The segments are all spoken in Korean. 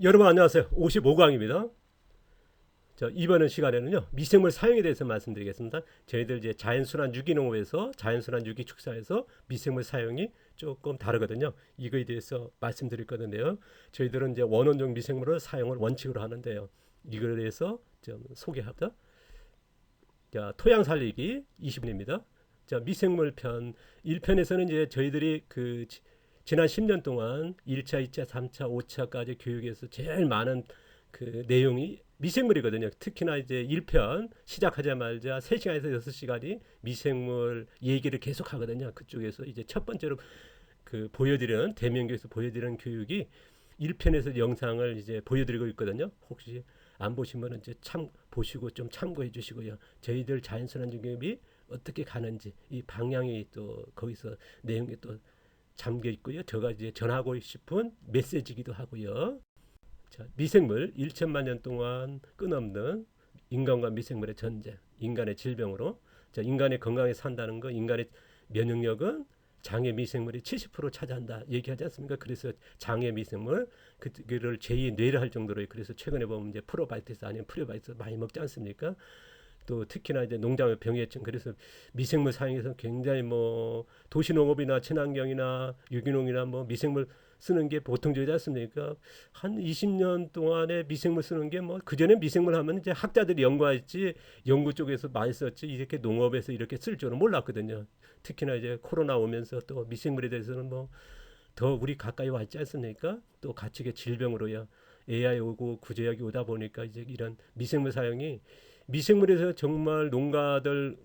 여러분 안녕하세요. 55강입니다. 이번 시간에는요. 미생물 사용에 대해서 말씀드리겠습니다. 저희들 이제 자연순환 유기농업에서 자연순환 유기축사에서 미생물 사용이 조금 다르거든요. 이거에 대해서 말씀드릴 건데요. 저희들은 이제 원원종 미생물을 사용을 원칙으로 하는데요. 이거에 대해서 좀 소개하다. 자, 토양 살리기 20분입니다. 자, 미생물 편 1편에서는 이제 저희들이 지난 10년 동안 1차, 2차, 3차, 5차까지 교육에서 제일 많은 그 내용이 미생물이거든요. 특히나 이제 1편 시작하자마자 3시간에서 6시간이 미생물 얘기를 계속 하거든요. 그쪽에서 이제 첫 번째로 보여드리는 대면교에서 보여드리는 교육이 1편에서 영상을 이제 보여드리고 있거든요. 혹시 안 보시면 이제 참 보시고 좀 참고해 주시고요. 저희들 자연순환 중개업이 어떻게 가는지 이 방향이 또 거기서 내용이 또 잠겨 있고요. 제가 이제 전하고 싶은 메시지기도 하고요. 자, 미생물 1천만 년 동안 끊없는 인간과 미생물의 전쟁, 인간의 질병으로 자, 인간의 건강에 산다는 거, 인간의 면역력은 장애 미생물이 70% 차지한다 얘기하지 않습니까? 그래서 장애 미생물 그를 제2의 뇌를 할 정도로 그래서 최근에 보면 이제 프로바이오티스 아니면 프리바이오티스 많이 먹지 않습니까? 또 특히나 이제 농작물 병해충 그래서 미생물 사용해서 굉장히 뭐 도시농업이나 친환경이나 유기농이나 뭐 미생물 쓰는 게 보통적이지 않습니까? 한 20년 동안에 미생물 쓰는 게 뭐 그전에 미생물 하면 이제 학자들이 연구했지 연구 쪽에서 많이 썼지 이렇게 농업에서 이렇게 쓸 줄은 몰랐거든요. 특히나 이제 코로나 오면서 또 미생물에 대해서는 뭐 더 우리 가까이 와 있지 않습니까? 또 가축의 질병으로요. AI 오고 구제약이 오다 보니까 이제 이런 미생물 사용이 미생물에서 정말 농가들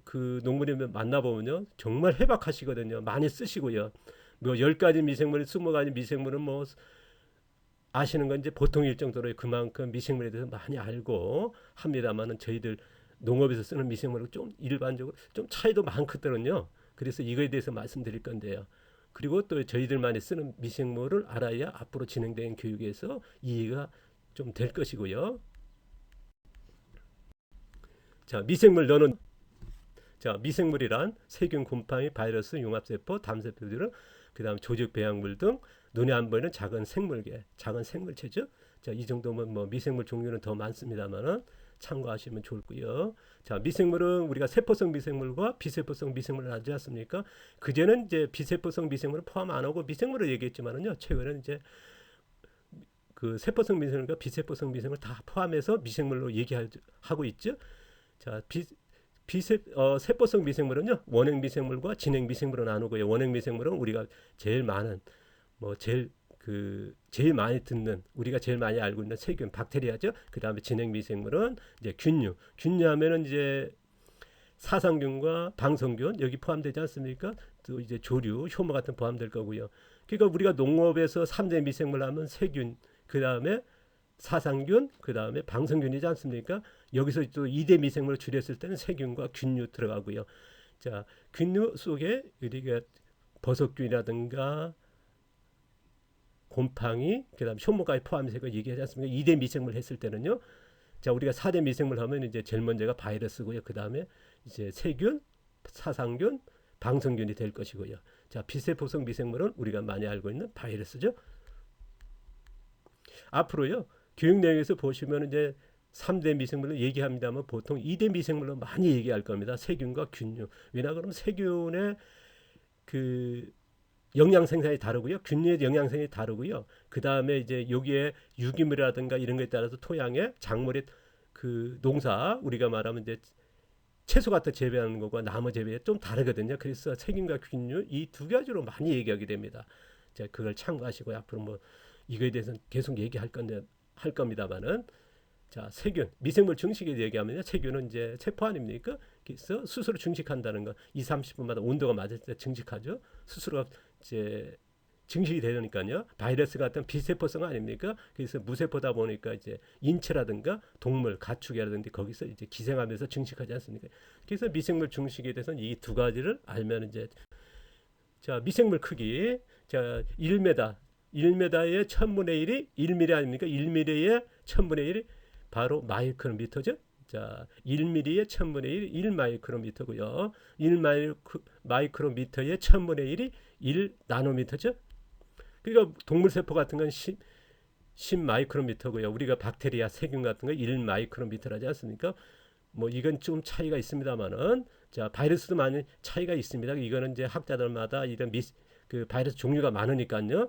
농물을 만나보면요. 정말 해박하시거든요. 많이 쓰시고요. 뭐 10가지 미생물, 20가지 미생물은 뭐 아시는 건 이제 보통일 정도로 그만큼 미생물에 대해서 많이 알고 합니다만은 저희들 농업에서 쓰는 미생물은 좀 일반적으로 좀 차이도 많거든요. 그래서 이거에 대해서 말씀드릴 건데요. 그리고 또 저희들만이 쓰는 미생물을 알아야 앞으로 진행되는 교육에서 이해가 좀 될 것이고요. 자, 미생물 너는 자, 미생물이란 세균, 곰팡이, 바이러스, 융합세포, 담세포들, 그다음 조직, 배양물 등 눈에 안 보이는 작은 생물계, 작은 생물체죠. 자, 이 정도면 뭐 미생물 종류는 더 많습니다만은 참고하시면 좋고요. 자, 미생물은 우리가 세포성 미생물과 비세포성 미생물을 하지 않습니까? 그전에는 이제 비세포성 미생물을 포함 안 하고 미생물을 얘기했지만은요. 최근에는 이제 세포성 미생물과 비세포성 미생물 다 포함해서 미생물로 얘기하고 있죠. 자, 세포성 미생물은요 원형 미생물과 진행 미생물로 나누고요. 원형 미생물은 우리가 제일 많은 뭐 제일 많이 듣는 우리가 제일 많이 알고 있는 세균 박테리아죠. 그 다음에 진행 미생물은 이제 균류하면은 이제 사상균과 방성균 여기 포함되지 않습니까? 또 이제 조류, 효모 같은 포함될 거고요. 그러니까 우리가 농업에서 3대 미생물 하면 세균, 그 다음에 사상균, 그 다음에 방성균이지 않습니까? 여기서 또 2대 미생물을 줄였을 때는 세균과 균류 들어가고요. 자, 균류 속에 우리가 버섯균이라든가 곰팡이, 그 다음 효모까지 포함해서 얘기하지 않습니까? 2대 미생물 했을 때는요. 자, 우리가 4대 미생물 하면 이제 제일 먼저가 바이러스고요. 그 다음에 이제 세균, 사상균, 방성균이 될 것이고요. 자, 비세포성 미생물은 우리가 많이 알고 있는 바이러스죠. 앞으로요. 교육 내용에서 보시면 이제 3대 미생물로 얘기합니다만 보통 2대 미생물로 많이 얘기할 겁니다. 세균과 균류. 왜냐 그러면 세균의 그 영양 생산이 다르고요. 균류의 영양 생산이 다르고요. 그 다음에 이제 여기에 유기물이라든가 이런 것에 따라서 토양의 작물의 농사 우리가 말하면 이제 채소 같은 재배하는 것과 나무 재배 좀 다르거든요. 그래서 세균과 균류 이 두 가지로 많이 얘기하게 됩니다. 자, 그걸 참고하시고 앞으로 뭐 이거에 대해서는 계속 얘기할 건데 할 겁니다만은 자, 세균, 미생물 증식에 얘기하면 세균은 이제 세포 아닙니까? 그래서 스스로 증식한다는 거. 2, 30분마다 온도가 맞을 때 증식하죠. 스스로 이제 증식이 되니까요. 바이러스 같은 비세포성 아닙니까? 그래서 무세포다 보니까 이제 인체라든가 동물, 가축이라든지 거기서 이제 기생하면서 증식하지 않습니까? 그래서 미생물 증식에 대해서는 이 두 가지를 알면 이제 자, 미생물 크기. 자, 1m. 1m의 1000분의 1이 1mm 아닙니까? 1mm의 1000분의 1이 바로 마이크로미터죠. 자, 1mm의 1000분의 1이 1마이크로미터고요. 1마이크로미터의 1000분의 1이 1나노미터죠. 그러니까 동물 세포 같은 건 10 마이크로미터고요. 우리가 박테리아 세균 같은 거 1 마이크로미터라지 않습니까? 뭐 이건 좀 차이가 있습니다만은 자 바이러스도 많이 차이가 있습니다. 이거는 이제 학자들마다 이런 그 바이러스 종류가 많으니까요.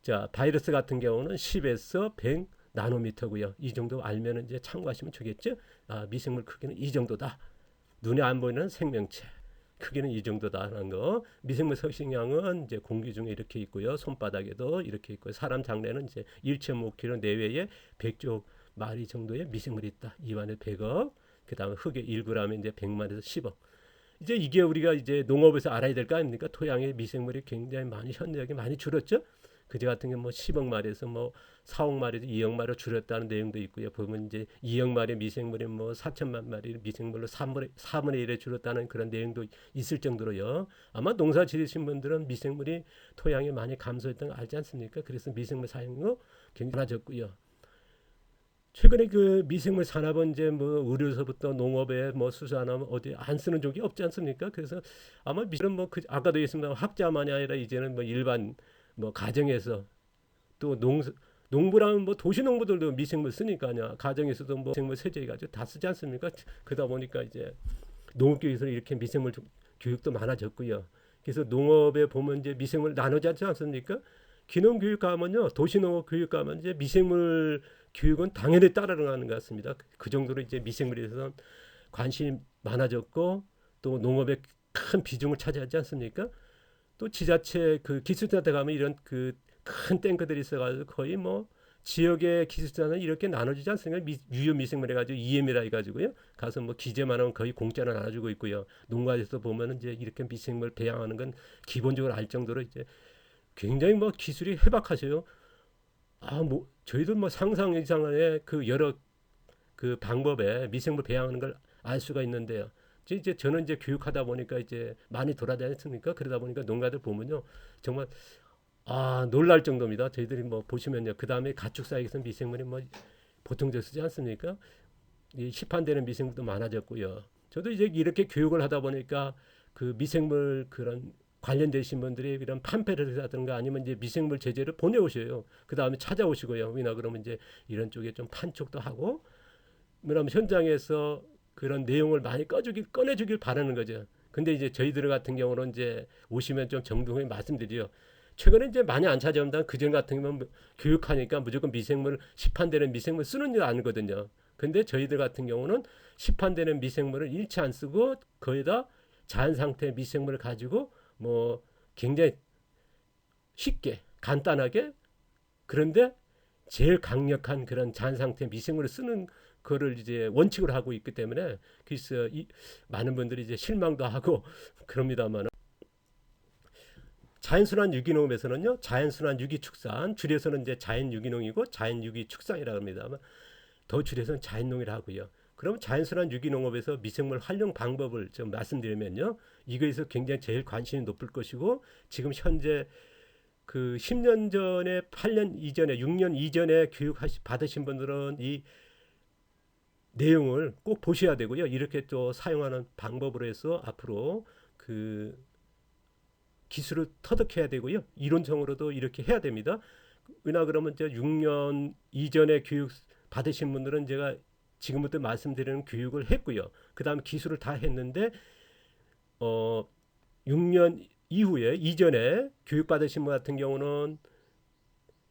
자 바이러스 같은 경우는 10에서 100 나노미터고요. 이 정도 알면 이제 참고하시면 좋겠죠. 아 미생물 크기는 이 정도다. 눈에 안 보이는 생명체 크기는 이 정도다라는 거. 미생물 서식량은 이제 공기 중에 이렇게 있고요. 손바닥에도 이렇게 있고요. 사람 장내는 이제 1.5kg 내외에 100조 마리 정도의 미생물이 있다. 입안에 100억. 그다음에 흙에 1g에 이제 100만에서 10억. 이제 이게 우리가 이제 농업에서 알아야 될 거 아닙니까? 토양의 미생물이 굉장히 많이 현저하게 많이 줄었죠. 그제 같은 경우 뭐 10억 마리에서 뭐 4억 마리에서 2억 마리로 줄였다는 내용도 있고요. 보면 이제 2억 마리 미생물이 뭐 4천만 마리 미생물로 4분의 1에 줄었다는 그런 내용도 있을 정도로요. 아마 농사 지으신 분들은 미생물이 토양에 많이 감소했던 거 알지 않습니까? 그래서 미생물 사용도 굉장히 많아졌고요. 최근에 그 미생물 산업은 이제 뭐 의료서부터 농업에 뭐 수산업 어디 안 쓰는 쪽이 없지 않습니까? 그래서 아마 미생물은 뭐 그 아까도 얘기했습니다. 학자만이 아니라 이제는 뭐 일반 뭐 가정에서 또 농부라면 뭐 도시 농부들도 미생물 쓰니까요. 가정에서도 뭐 미생물 세제 가지고 다 쓰지 않습니까? 그러다 보니까 이제 농업교육에서 이렇게 미생물 교육도 많아졌고요. 그래서 농업에 보면 이제 미생물 나누지 않지 않습니까? 기농교육 가면요, 도시농업 교육 가면 이제 미생물 교육은 당연히 따라가는 것 같습니다. 그 정도로 이제 미생물에 대해서 관심이 많아졌고 또 농업에 큰 비중을 차지하지 않습니까? 또 지자체 그 기술센터 가면 이런 그 큰 탱크들이 있어가지고 거의 뭐 지역의 기술센터는 이렇게 나눠주지 않습니까? 유효 미생물 해가지고 EM이라 해가지고요. 가서 뭐 기재만 하면 거의 공짜로 나눠주고 있고요. 농가에서 보면은 이제 이렇게 미생물 배양하는 건 기본적으로 알 정도로 이제 굉장히 뭐 기술이 해박하세요. 아 뭐 저희도 뭐 상상 이상의 그 여러 그 방법에 미생물 배양하는 걸 알 수가 있는데요. 이제 저는 이제 교육하다 보니까 이제 많이 돌아다녔으니까 그러다 보니까 농가들 보면요 정말 아 놀랄 정도입니다. 저희들이 뭐 보시면요 그 다음에 가축사육에서 미생물이 뭐 보통적 쓰지 않습니까? 이 시판되는 미생물도 많아졌고요. 저도 이제 이렇게 교육을 하다 보니까 그 미생물 그런 관련되신 분들이 이런 팜페르트라든가 아니면 이제 미생물 제재를 보내오셔요. 그 다음에 찾아오시고요. 왜냐 그러면 이제 이런 쪽에 좀 판촉도 하고, 그러면 현장에서 그런 내용을 많이 꺼내주길 바라는 거죠. 근데 이제 저희들 같은 경우는 이제 오시면 좀 정중하게 말씀드려요. 최근에 이제 많이 안 찾아온다. 그전 같은 경우는 교육하니까 무조건 미생물 시판되는 미생물 쓰는 줄 아니거든요. 근데 저희들 같은 경우는 시판되는 미생물을 일체 안 쓰고 거의다 자연 상태 미생물을 가지고 뭐 굉장히 쉽게 간단하게 그런데 제일 강력한 그런 자연 상태 미생물을 쓰는 거를 이제 원칙으로 하고 있기 때문에 그래서 많은 분들이 이제 실망도 하고 그럽니다만 자연순환 유기농업에서는요 자연순환 유기축산 줄여서는 이제 자연유기농이고 자연유기축산이라고 합니다. 더 줄여서는 자연농이라 하고요. 그럼 자연순환 유기농업에서 미생물 활용 방법을 좀 말씀드리면요 이거에서 굉장히 제일 관심이 높을 것이고 지금 현재 그 10년 전에 8년 이전에 6년 이전에 교육 받으신 분들은 이 내용을 꼭 보셔야 되고요. 이렇게 또 사용하는 방법으로 해서 앞으로 그 기술을 터득해야 되고요. 이론적으로도 이렇게 해야 됩니다. 왜냐 그러면 이제 6년 이전에 교육 받으신 분들은 제가 지금부터 말씀드리는 교육을 했고요. 그 다음 기술을 다 했는데 6년 이후에 이전에 교육 받으신 분 같은 경우는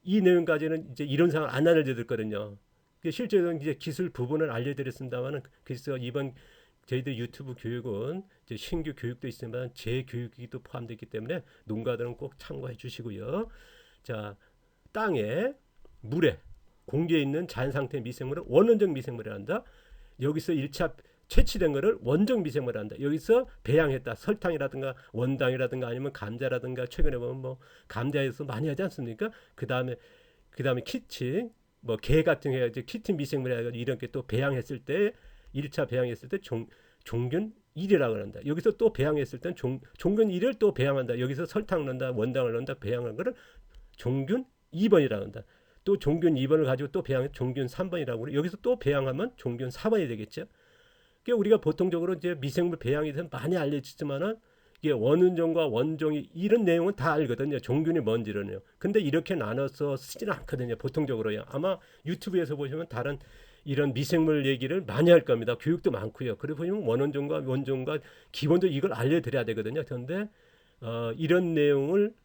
이 내용까지는 이제 이론상을 안 알려드렸거든요. 실제로 이제 기술 부분을 알려드렸습니다만은 그래서 이번 저희들 유튜브 교육은 이제 신규 교육도 있지만 재교육도 포함되기 때문에 농가들은 꼭 참고해 주시고요. 자, 땅에 물에 공기에 있는 자연 상태 미생물을 원원적 미생물이란다. 여기서 1차 채취된 거를 원적 미생물이란다. 여기서 배양했다. 설탕이라든가 원당이라든가 아니면 감자라든가 최근에 보면 뭐 감자에서 많이 하지 않습니까? 그다음에 키친 뭐 게 같은 게 이제 키친 미생물이라고 이렇게 또 배양했을 때 1차 배양했을 때 종균 1이라고 한다. 여기서 또 배양했을 땐 종균 1을 또 배양한다. 여기서 설탕 넣는다, 원당을 넣는다, 배양한 거를 종균 2번이라고 한다. 또 종균 2번을 가지고 또 배양해 종균 3번이라고 그래. 여기서 또 배양하면 종균 4번이 되겠죠. 그러니까 우리가 보통적으로 이제 미생물 배양에 대해서 많이 알려지지만은 이게 원운종과 원종이 이런 내용은 다 알거든요. 종균이 뭔지는요. 근데 이렇게 나눠서 쓰지는 않거든요. 보통적으로요. 아마 유튜브에서 보시면 다른 이런 미생물 얘기를 많이 할 겁니다. 교육도 많고요. 그리고 보시면 원원종과 원종과 기본적으로 이걸 알려드려야 되거든요. 그런데 이런 내용을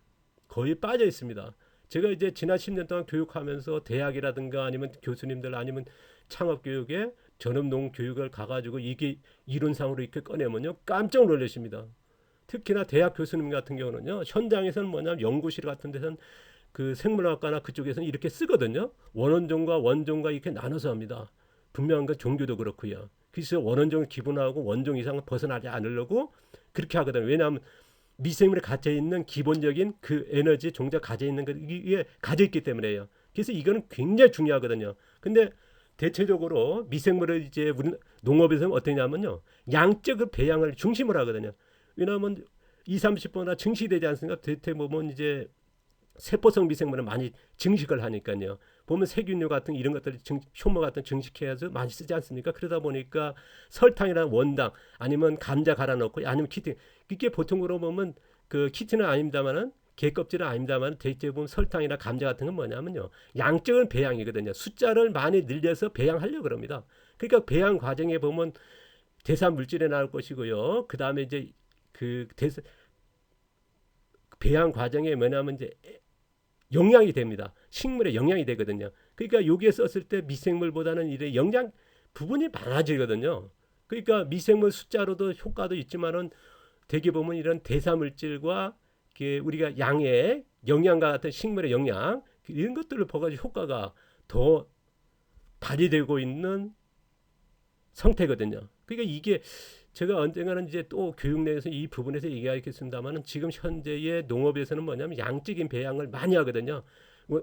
거의 빠져 있습니다. 제가 이제 지난 10년 동안 교육하면서 대학이라든가 아니면 교수님들 아니면 창업교육에 전업농 교육을 가가지고 이게 이론상으로 이렇게 꺼내면요 깜짝 놀라십니다. 특히나 대학 교수님 같은 경우는요 현장에서는 뭐냐면 연구실 같은 데서는 그 생물학과나 그쪽에서는 이렇게 쓰거든요. 원원종과 원종과 이렇게 나눠서 합니다. 분명한 건 종교도 그렇고요. 그래서 원원종을 기본하고 원종 이상은 벗어나지 않으려고 그렇게 하거든요. 왜냐하면 미생물에 갇혀 있는 기본적인 그 에너지 종자 가져 있는 것 이게 가져 있기 때문에요. 그래서 이거는 굉장히 중요하거든요. 근데 대체적으로 미생물을 이제 우리 농업에서는 어떠냐면요. 양적으로 배양을 중심으로 하거든요. 왜냐하면 2, 30%나 증식되지 않습니까? 대체 보면 이제 세포성 미생물은 많이 증식을 하니까요. 보면 세균류 같은 이런 것들이 효모 같은 증식해서 많이 쓰지 않습니까? 그러다 보니까 설탕이나 원당 아니면 감자 갈아 넣고 아니면 키틴 이게 보통으로 보면 그 키틴은 아닙니다만은 게 껍질은 아닙니다만 대체 보면 설탕이나 감자 같은 건 뭐냐면요. 양적인 배양이거든요. 숫자를 많이 늘려서 배양하려고 그럽니다. 그러니까 배양 과정에 보면 대사 물질이 나올 것이고요. 그 다음에 이제 그 배양 과정에 뭐냐면 이제 영양이 됩니다. 식물에 영양이 되거든요. 그러니까 여기에 썼을 때 미생물보다는 이래 영양 부분이 많아지거든요. 그러니까 미생물 숫자로도 효과도 있지만은 대개 보면 이런 대사물질과 우리가 양의 영양과 같은 식물의 영양 이런 것들을 봐가지고 효과가 더 발휘되고 있는 상태거든요. 그러니까 이게 제가 언젠가는 이제 또 교육 내에서 이 부분에서 얘기하겠습니다만은 지금 현재의 농업에서는 뭐냐면 양적인 배양을 많이 하거든요.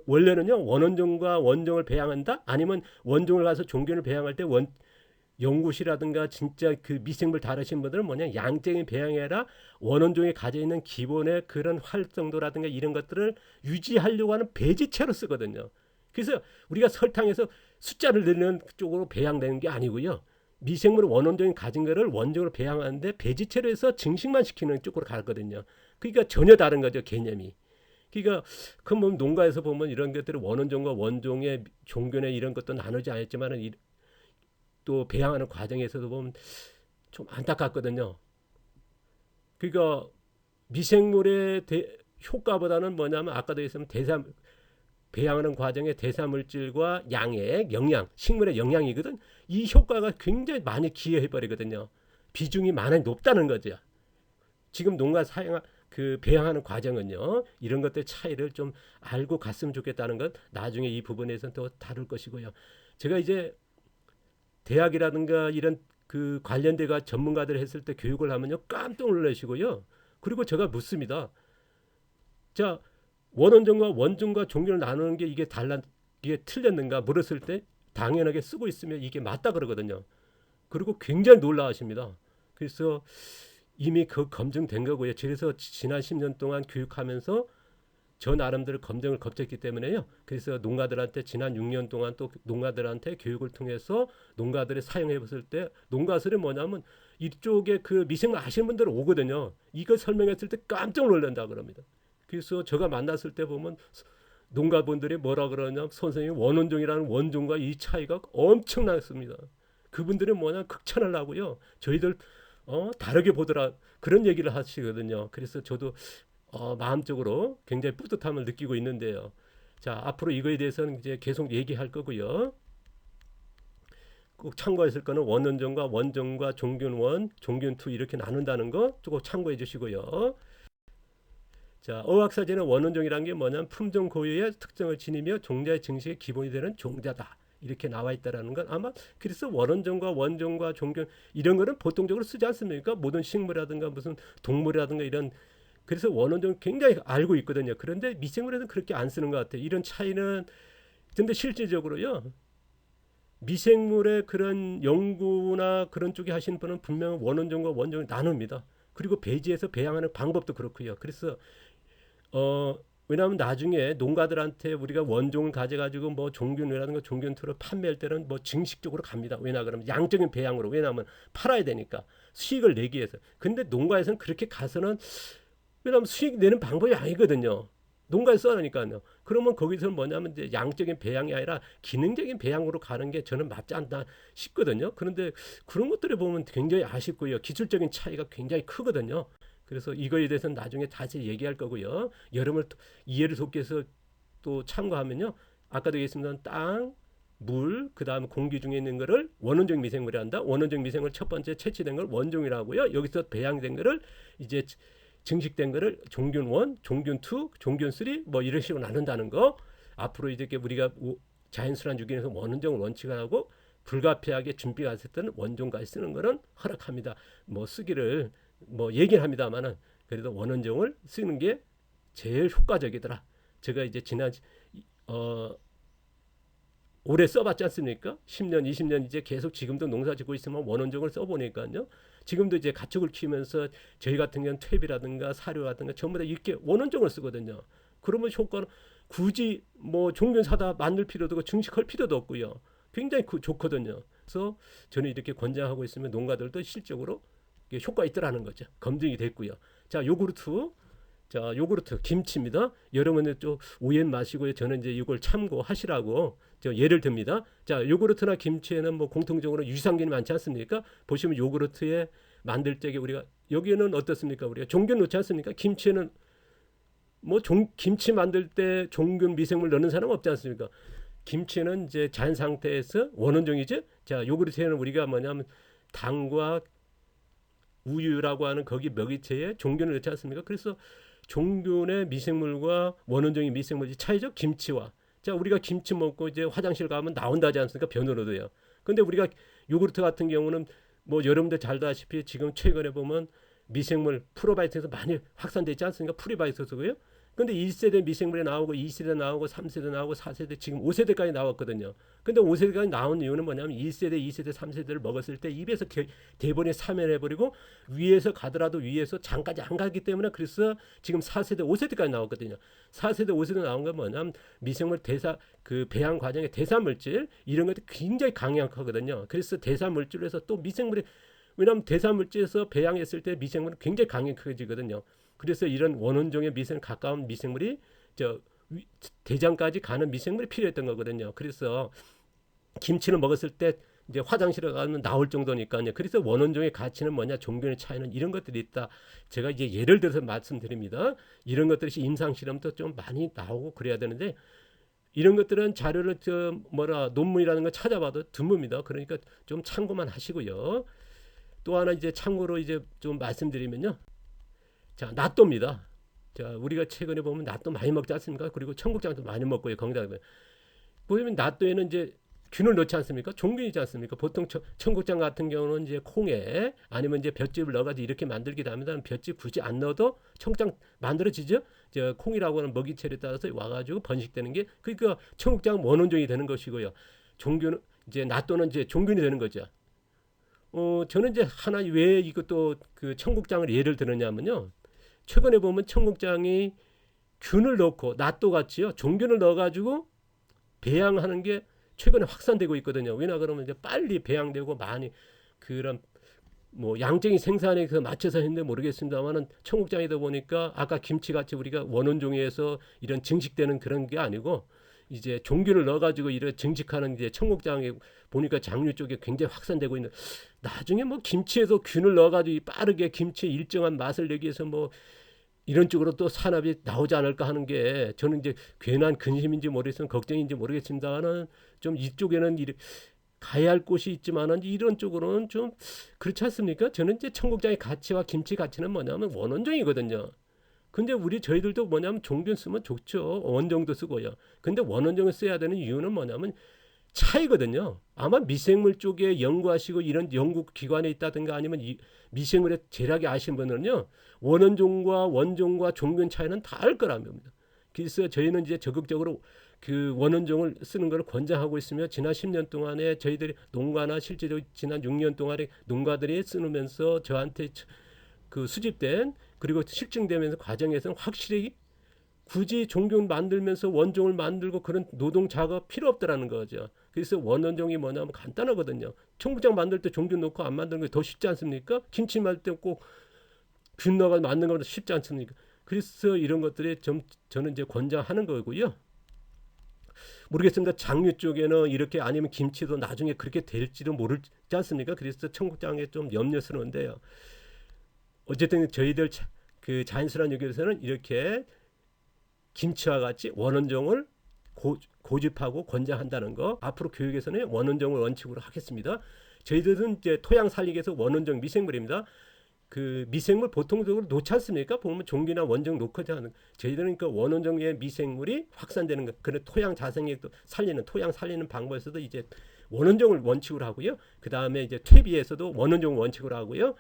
원래는요 원원종과 원종을 배양한다 아니면 원종을 가서 종균을 배양할 때 연구실이라든가 진짜 그 미생물 다루신 분들은 뭐냐 양적인 배양이 아니라 원원종이 가져 있는 기본의 그런 활성도라든가 이런 것들을 유지하려고 하는 배지체로 쓰거든요. 그래서 우리가 설탕에서 숫자를 늘리는 쪽으로 배양되는 게 아니고요. 미생물 원원종이 가진 거를 원종으로 배양하는데 배지체로 해서 증식만 시키는 쪽으로 가거든요. 그러니까 전혀 다른 거죠 개념이. 그러니까 그 뭐 농가에서 보면 이런 것들을 원원종과 원종의 종균의 이런 것도 나누지 않았지만은 또 배양하는 과정에서도 보면 좀 안타깝거든요. 그러니까 미생물의 효과보다는 뭐냐면 아까도 했으면 배양하는 과정의 대사물질과 양의 영양, 식물의 영양이거든. 이 효과가 굉장히 많이 기여해버리거든요. 비중이 많이 높다는 거죠. 지금 농가 그 배양하는 과정은요. 이런 것들 차이를 좀 알고 갔으면 좋겠다는 것 나중에 이 부분에서는 또 다룰 것이고요. 제가 이제 대학이라든가 이런 그 관련대가 전문가들 했을 때 교육을 하면요. 깜짝 놀라시고요. 그리고 제가 묻습니다. 자, 원원종과 원종과 종균을 나누는 게 이게 이게 틀렸는가 물었을 때 당연하게 쓰고 있으면 이게 맞다 그러거든요. 그리고 굉장히 놀라하십니다. 그래서 이미 그 검증된 거고요. 그래서 지난 10년 동안 교육하면서 저 나름대로 검증을 거쳤기 때문에요. 그래서 농가들한테 지난 6년 동안 또 농가들한테 교육을 통해서 농가들이 사용해 봤을 때 농가설이 뭐냐면 이쪽에 그 미생물 아시는 분들 오거든요. 이거 설명했을 때 깜짝 놀란다 그럽니다. 그래서 제가 만났을 때 보면 농가분들이 뭐라 그러냐 선생님 원원종이라는 원종과 이 차이가 엄청났습니다. 그분들이 뭐냐 극찬을 하고요. 저희들 다르게 보더라 그런 얘기를 하시거든요. 그래서 저도 마음적으로 굉장히 뿌듯함을 느끼고 있는데요. 자 앞으로 이거에 대해서는 이제 계속 얘기할 거고요. 꼭 참고했을 거는 원원종과 원종과 종균1, 종균2 이렇게 나눈다는 거 꼭 참고해 주시고요. 자, 어학사전의 원원종이라는 게 뭐냐면 품종 고유의 특성을 지니며 종자의 증식의 기본이 되는 종자다. 이렇게 나와 있다라는 건 아마 그래서 원원종과 원종과 종균 이런 거는 보통적으로 쓰지 않습니까? 모든 식물이라든가 무슨 동물이라든가 이런 그래서 원원종을 굉장히 알고 있거든요. 그런데 미생물에서는 그렇게 안 쓰는 것 같아요. 이런 차이는 근데 실질적으로요. 미생물의 그런 연구나 그런 쪽에 하시는 분은 분명 원원종과 원종을 나눕니다. 그리고 배지에서 배양하는 방법도 그렇고요. 그래서 왜냐하면 나중에 농가들한테 우리가 원종을 가져가지고 뭐 종균이라든가 종균투를 판매할 때는 뭐 증식적으로 갑니다. 왜냐 그러면 양적인 배양으로, 왜냐하면 팔아야 되니까 수익을 내기 위해서. 근데 농가에서는 그렇게 가서는, 왜냐하면 수익 내는 방법이 아니거든요. 농가에 써라니까요. 그러면 거기서는 뭐냐면 이제 양적인 배양이 아니라 기능적인 배양으로 가는 게 저는 맞지 않나 싶거든요. 그런데 그런 것들을 보면 굉장히 아쉽고요. 기술적인 차이가 굉장히 크거든요. 그래서 이거에 대해서는 나중에 다시 얘기할 거고요. 여러분을 이해를 돕기 위해서 또 참고하면요. 아까도 얘기했습니다. 땅, 물, 그 다음에 공기 중에 있는 거를 원원적 미생물이 한다. 원원적 미생물 첫 번째 채취된 걸 원종이라고요. 여기서 배양된 거를 이제 증식된 거를 종균1, 종균2, 종균3 뭐 이런 식으로 나눈다는 거. 앞으로 이렇게 우리가 자연순환 유기에서 원원종을 원칙을 하고 불가피하게 준비가 됐을 때는 원종까지 쓰는 거는 허락합니다. 뭐 쓰기를 뭐 얘기를 합니다만은 그래도 원원종을 쓰는 게 제일 효과적이더라. 제가 이제 지난 오래 써봤지 않습니까? 10년, 20년 이제 계속 지금도 농사 짓고 있으면 원원종을 써보니까요. 지금도 이제 가축을 키우면서 저희 같은 경우는 퇴비라든가 사료라든가 전부 다 이렇게 원원종을 쓰거든요. 그러면 효과는 굳이 뭐 종균 사다 만들 필요도 없고 증식할 필요도 없고요. 굉장히 좋거든요. 그래서 저는 이렇게 권장하고 있으면 농가들도 실적으로 효과 있더라는 거죠. 검증이 됐고요. 자, 요구르트 김치입니다. 여러분들 좀 오해 마시고요. 저는 이제 이걸 참고하시라고 저 예를 듭니다. 자, 요구르트나 김치에는 뭐 공통적으로 유산균이 많지 않습니까? 보시면 요구르트에 만들 적에 우리가 여기는 어떻습니까? 우리가 종균 넣지 않습니까? 김치에는 뭐 김치 만들 때 종균 미생물 넣는 사람 없지 않습니까? 김치는 이제 잔 상태에서 원원종이죠. 자, 요구르트에는 우리가 뭐냐면 당과 우유라고 하는 거기 먹이체에 종균을 넣지 않습니까? 그래서 종균의 미생물과 원원종의 미생물이 차이죠. 김치와. 자, 우리가 김치 먹고 이제 화장실 가면 나온다지 않습니까? 변으로도요. 근데 우리가 요구르트 같은 경우는 뭐 여러분들 잘 아시다시피 지금 최근에 보면 미생물 프로바이오틱에서 많이 확산되지 않습니까? 프리바이오틱이고요. 근데 1세대 미생물이 나오고 2세대 나오고 3세대 나오고 4세대 지금 5세대까지 나왔거든요. 근데 5세대까지 나온 이유는 뭐냐면 1세대, 2세대, 3세대를 먹었을 때 입에서 대번에 사멸해버리고 위에서 가더라도 위에서 장까지 안 가기 때문에 그래서 지금 4세대, 5세대까지 나왔거든요. 4세대, 5세대 나온 건 뭐냐면 미생물 그 배양 과정의 대사물질 이런 것들이 굉장히 강력하거든요. 그래서 대사물질에서 또 미생물이 왜냐하면 대사물질에서 배양했을 때 미생물은 굉장히 강력해지거든요. 그래서 이런 원원종의 가까운 미생물이 대장까지 가는 미생물이 필요했던 거거든요. 그래서 김치를 먹었을 때 이제 화장실에 가면 나올 정도니까요. 그래서 원원종의 가치는 뭐냐, 종균의 차이는 이런 것들이 있다. 제가 이제 예를 들어서 말씀드립니다. 이런 것들이 임상 실험도 좀 많이 나오고 그래야 되는데 이런 것들은 자료를 논문이라는 걸 찾아봐도 드뭅니다. 그러니까 좀 참고만 하시고요. 또 하나 이제 참고로 이제 좀 말씀드리면요. 자, 낫또입니다. 자, 우리가 최근에 보면 낫또 많이 먹지 않습니까? 그리고 청국장도 많이 먹고요. 건강하게. 보면 낫또에는 이제 균을 넣지 않습니까? 종균이지 않습니까? 보통 청국장 같은 경우는 이제 콩에 아니면 이제 볏짚을 넣어가지고 이렇게 만들기도 합니다. 볏짚 굳이 안 넣어도 청국장 만들어지죠? 콩이라고 하는 먹이체에 따라서 와가지고 번식되는 게 그러니까 청국장 원원종이 되는 것이고요. 종균은 이제 낫또는 이제 종균이 되는 거죠. 저는 이제 하나 왜 이것도 그 청국장을 예를 들었냐면요. 최근에 보면 청국장이 균을 넣고 낫또 같이요. 종균을 넣어가지고 배양하는 게 최근에 확산되고 있거든요. 왜냐 그러면 이제 빨리 배양되고 많이 그런 뭐 양적인 생산에 맞춰서 했는데 모르겠습니다만은 청국장이다 보니까 아까 김치같이 우리가 원원종에서 이런 증식되는 그런 게 아니고 이제 종균을 넣어가지고 이런 증식하는 이제 청국장에 보니까 장류 쪽에 굉장히 확산되고 있는. 나중에 뭐 김치에서 균을 넣어가지고 빠르게 김치의 일정한 맛을 내기 위해서 뭐 이런 쪽으로 또 산업이 나오지 않을까 하는 게 저는 이제 괜한 근심인지 모르겠으면 걱정인지 모르겠습니다만은 좀 이쪽에는 가야 할 곳이 있지만은 이런 쪽으로는 좀 그렇지 않습니까? 저는 이제 청국장의 가치와 김치 가치는 뭐냐면 원원종이거든요. 근데 저희들도 뭐냐면 종균 쓰면 좋죠. 원종도 쓰고요. 근데 원원종을 써야 되는 이유는 뭐냐면 차이거든요. 아마 미생물 쪽에 연구하시고 이런 연구기관에 있다든가 아니면 미생물의 재력이 아시는 분들은요. 원원종과 원종과 종균 차이는 다 알 거란 겁니다. 그래서 저희는 이제 적극적으로 그 원원종을 쓰는 걸 권장하고 있으며 지난 10년 동안에 저희들이 농가나 실제로 지난 6년 동안에 농가들이 쓰면서 저한테 그 수집된 그리고 실증되면서 과정에서는 확실히 굳이 종균 만들면서 원종을 만들고 그런 노동 작업 필요 없더라는 거죠. 그래서 원원종이 뭐냐면 간단하거든요. 청국장 만들 때 종균 넣고 안 만드는 게 더 쉽지 않습니까? 김치 만들 때 꼭 균 넣어 만드는 것보다 쉽지 않습니까? 그래서 이런 것들이 좀 저는 이제 권장하는 거고요. 모르겠습니다. 장류 쪽에는 이렇게 아니면 김치도 나중에 그렇게 될지도 모르지 않습니까? 그래서 청국장에 좀 염려스러운데요. 어쨌든 저희들 그 자연순환 유기에서는 이렇게 김치와 같이 원원종을 고집하고 권장한다는 거. 앞으로 교육에서는 원원종을 원칙으로 하겠습니다. 저희들은 이제 토양 살리기 위해서 원원종 미생물입니다. 그 미생물 보통적으로 놓지 않습니까? 보면 종기나 원종 놓거지 않은 저희들은 그 원원종의 미생물이 확산되는 것, 그런 토양 자생력도 살리는 토양 살리는 방법에서도 이제 원원종을 원칙으로 하고요. 그 다음에 이제 퇴비에서도 원원종을 원칙으로 하고요.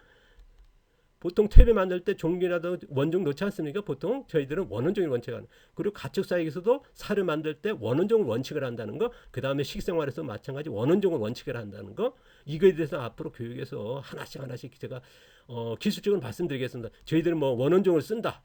보통 퇴비 만들 때 종기라도 원종 넣지 않습니까? 보통 저희들은 원원종을 원칙을 하는. 그리고 가축사육에서도 사료 만들 때 원원종을 원칙을 한다는 거. 그 다음에 식생활에서 마찬가지 원원종을 원칙을 한다는 거. 이거에 대해서 앞으로 교육에서 하나씩 제가 기술적으로 말씀드리겠습니다. 저희들은 뭐 원원종을 쓴다.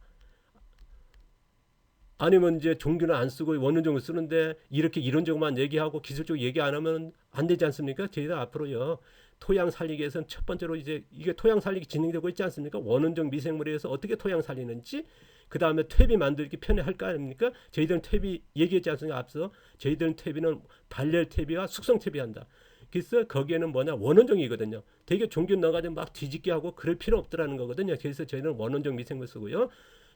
아니면 이제 종균을 안 쓰고 원원종을 쓰는데 이렇게 이론적으로만 얘기하고 기술적으로 얘기 안 하면 안 되지 않습니까? 저희들 앞으로요. 토양 살리기 위해서는 첫 번째로 이제 이게 토양 살리기 진행되고 있지 않습니까? 원원종 미생물에 의해서 어떻게 토양 살리는지, 그 다음에 퇴비 만들기 편히 할 거 아닙니까? 저희들은 퇴비 얘기했지 않습니까? 앞서 저희들은 퇴비는 발열 퇴비와 숙성 퇴비 한다. 그래서 거기에는 뭐냐 원원종이거든요. 되게 종균 넣어가지고 막 뒤집게 하고 그럴 필요 없더라는 거거든요. 그래서 저희는 원원종 미생물 쓰고요.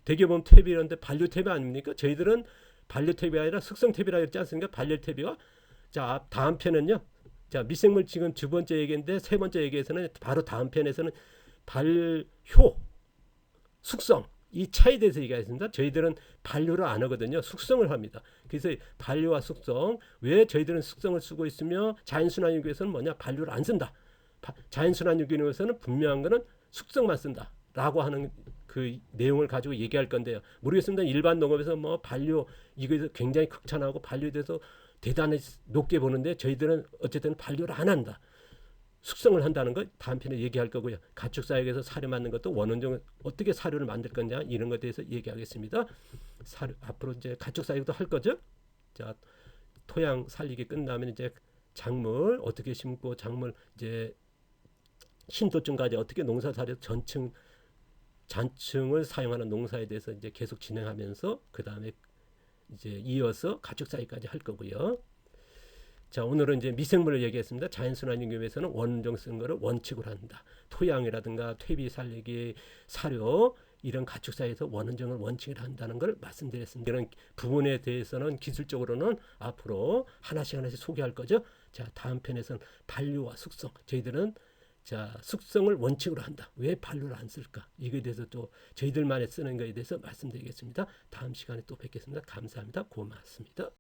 되게 보면 퇴비라는데 반려 퇴비 아닙니까? 저희들은 반려 퇴비가 아니라 숙성 퇴비라 했지 않습니까? 발열 퇴비가. 자, 다음 편은요. 자, 미생물 지금 두 번째 얘기인데 세 번째 얘기에서는 바로 다음 편에서는 발효, 숙성 이 차이에 대해서 얘기하겠습니다. 저희들은 반려를 안 하거든요. 숙성을 합니다. 그래서 반려와 숙성, 왜 저희들은 숙성을 쓰고 있으며 자연순환유기에서는 뭐냐 반려를 안 쓴다. 자연순환유기에서는 분명한 거는 숙성만 쓴다 라고 하는 그 내용을 가지고 얘기할 건데요. 모르겠습니다. 일반 농업에서 뭐 반려 이거에서 굉장히 극찬하고 반려에 대해서 대단히 높게 보는데 저희들은 어쨌든 반려를 안 한다. 숙성을 한다는 거 다음 편에 얘기할 거고요. 가축사육에서 사료 만든 것도 원원종 어떻게 사료를 만들 거냐 이런 것에 대해서 얘기하겠습니다. 사료 앞으로 이제 가축사육도 할 거죠. 자, 토양 살리기 끝나면 이제 작물 어떻게 심고 작물 이제 신도쯤까지 어떻게 농사 사료 잔층을 사용하는 농사에 대해서 이제 계속 진행하면서 그 다음에 이제 이어서 가축사육까지 할 거고요. 자, 오늘은 이제 미생물을 얘기했습니다. 자연순환유기에서는 원원종 쓰는 거를 원칙으로 한다. 토양이라든가 퇴비 살리기, 사료 이런 가축사에서 원원종을 원칙으로 한다는 걸 말씀드렸습니다. 이런 부분에 대해서는 기술적으로는 앞으로 하나씩 소개할 거죠. 자, 다음 편에서는 반려와 숙성. 저희들은 자, 숙성을 원칙으로 한다. 왜 반려를 안 쓸까? 이거에 대해서 또 저희들만의 쓰는 거에 대해서 말씀드리겠습니다. 다음 시간에 또 뵙겠습니다. 감사합니다. 고맙습니다.